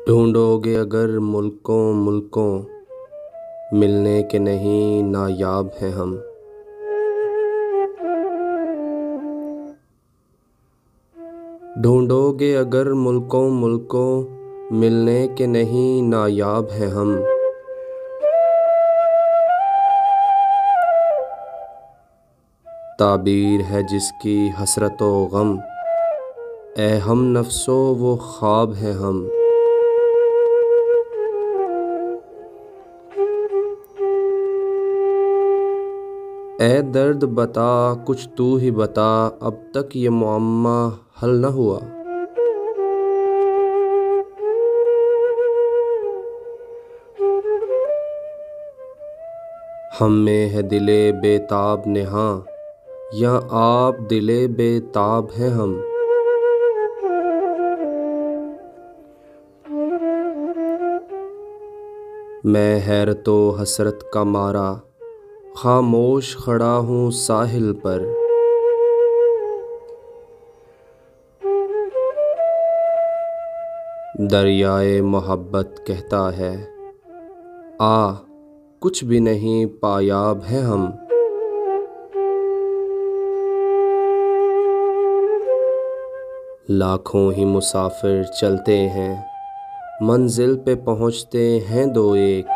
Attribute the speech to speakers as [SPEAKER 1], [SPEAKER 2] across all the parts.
[SPEAKER 1] ढूंढोगे अगर मुल्कों मुल्कों, मिलने के नहीं नायाब हैं हम। ढूंढोगे अगर मुल्कों मुल्कों, मिलने के नहीं नायाब हैं हम। ताबीर है जिसकी हसरतो गम, ए हम नफ्सो वो ख्वाब हैं हम। ए दर्द बता कुछ तू ही बता, अब तक ये मुअम्मा हल न हुआ। हम में है दिले बेताब नेहा, या आप दिले बेताब हैं हम। मैं हैरतो हसरत का मारा, खामोश खड़ा हूँ साहिल पर। दरियाए मोहब्बत कहता है, आ कुछ भी नहीं पायाब हैं हम। लाखों ही मुसाफिर चलते हैं, मंजिल पे पहुँचते हैं दो एक।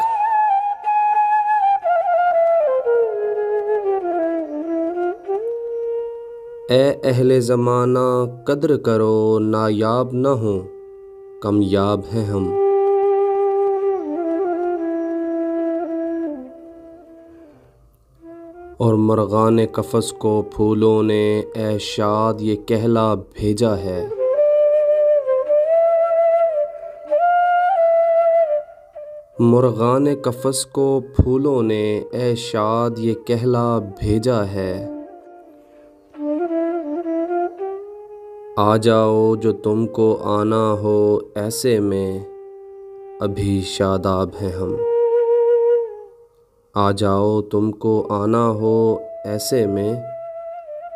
[SPEAKER 1] ए अहले ज़माना कद्र करो, नायाब न हो कमयाब हैं हम। और मरगान कफ़स को फूलों ने ए शाद ये कहला भेजा है। मुर्गान कफ़स को फूलों ने ए शाद ये कहला भेजा है। आ जाओ जो तुमको आना हो ऐसे में, अभी शादाब हैं हम। आ जाओ तुमको आना हो ऐसे में,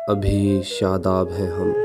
[SPEAKER 1] अभी शादाब हैं हम।